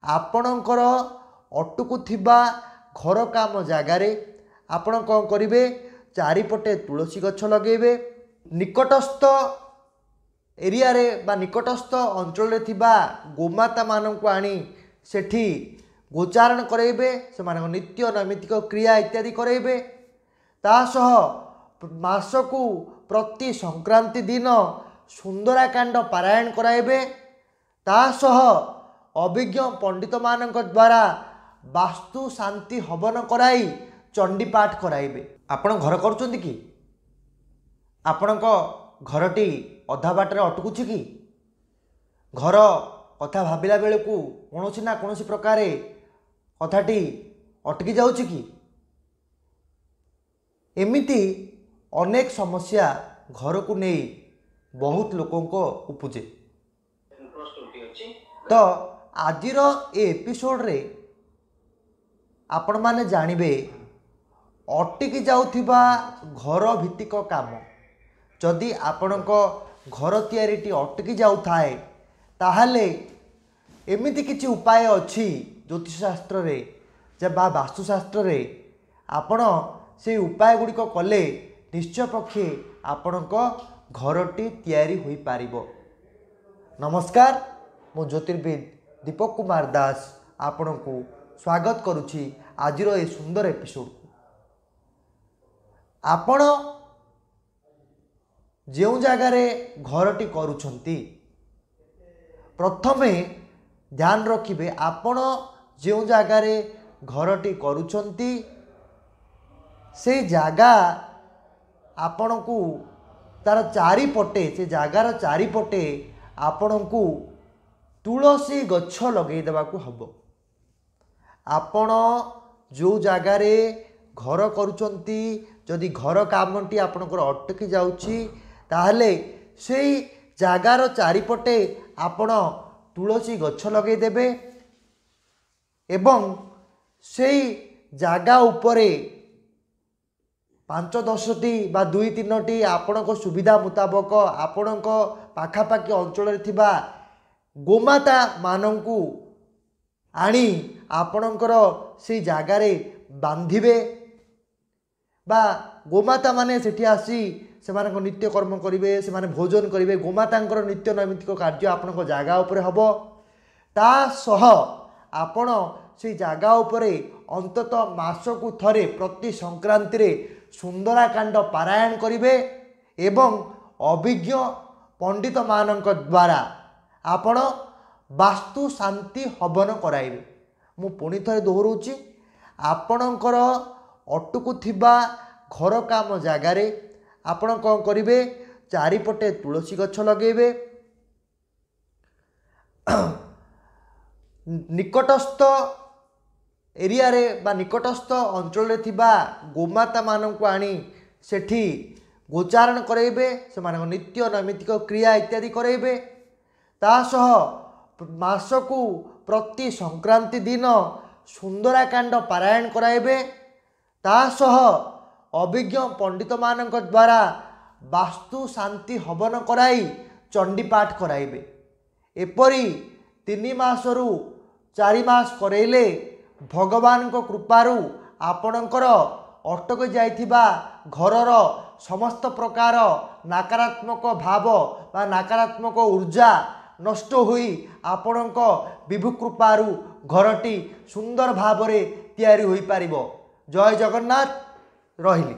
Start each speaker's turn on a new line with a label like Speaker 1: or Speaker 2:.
Speaker 1: आपणकर अटकुवा घर काम जगार आपण कौन करेंगे चारिपटे तुलसी गछ लगे निकटस्थ एरिया रे बा निकटस्थ अंचल गोमाता मानक आनी सेठी गोचारण करेंगे से नित्य नैमित्तिक क्रिया इत्यादि करेंगे तासह मासकू प्रति संक्रांति दिन सुंदराकांड पारायण कराइबे तासह अभिज्ञ पंडित मानक द्वारा वास्तु शांति हवन कराई चंडी पाठ कराइबे। आपण घर करुचंती कि आपण घरटी अधा बाटर अटकुछि कि घर कथा भाबिला बेलू कौन ना कौन प्रकार कथाटी अटकी जाउछि कि एमिति अनेक समस्या घर को नहीं बहुत लोकों को उपजे। तो आजिर ए एपिसोड रे आपण माने जानिबे अटकी जाउथिबा घर भित्तिक काम जदि आपणक घर तैयारीटी अटकी जाउथाए ताहले एमिति किछि उपाय अछि ज्योतिष शास्त्र रे बा वास्तुशास्त्र रे आपण से उपाय गुड़िक कले निश्चय पक्षे आपणक घरटी तैयारी होई पारिबो। नमस्कार मु ज्योतिर्विद दीपक कुमार दास आपण को स्वागत करुछि आजिर ए सुंदर एपिसोड को। आपण जो जगार घरटी करुछंती प्रथमे ध्यान रखिबे आपण जो जगार घरटी करुछंती से जगह आपण को तार चारिपटे से जगार चारिपटे आपण को तुलसी गछ लगे देवाकू हबो। आपण जो जगार घर करुछंती जदि घर कामटी आपणकर अटकी जाउछि ताहले से जगार चारिपटे आपण तुलसी गछ लगे देबे एवं से जगह उपरे 5-10टी बा 2-3टी आपणक सुविधा मुताबक आपणक पाखापाखि अंचल थिबा गोमाता मानंकु आनी आपणकर से जगार बांधिबे बा गोमाता माने सेठी आसी से नित्य कर्म करेंगे से भोजन करेंगे गोमातांकर नित्य नैमित्तिक कार्य आपणक जगह उपरे हबो। ता सह आपण से जगह उपरे अंतत मासकू थरे प्रति संक्रांति रे सुंदराकांड पारायण करेंगे एवं अभिज्ञ पंडित मानक द्वारा आपण वास्तु शांति हवन कराइबे। मु पुणी थरे दोहराउछि आपणकर अटकुवा घर काम जगार आपण कौन करेंगे चारिपटे तुलसी गछ लगे निकटस्थ एरिया रे बा निकटस्थ अंचल रे थिबा गोमाता मानक आनी सेठी गोचारण करेंगे से नित्य नैमित्तिक क्रिया इत्यादि करेंगे तासह मासकू प्रति संक्रांति दिन सुंदराकांड पारायण कराइबे तासह अभिज्ञ पंडित मानक द्वारा वास्तु शांति हवन कराई चंडी पाठ कराइबे। एपरी 3 मासरू 4 मास करैले भगवान को कृपारू आपणकर अटक जाइथिबा घरर समस्त प्रकार नकारात्मक भाव बा नकारात्मक ऊर्जा नष्ट होई आपणक विभु कृपारू घरटी सुंदर भावरे तैयारी होई पारिबो। जय जगन्नाथ रहिली।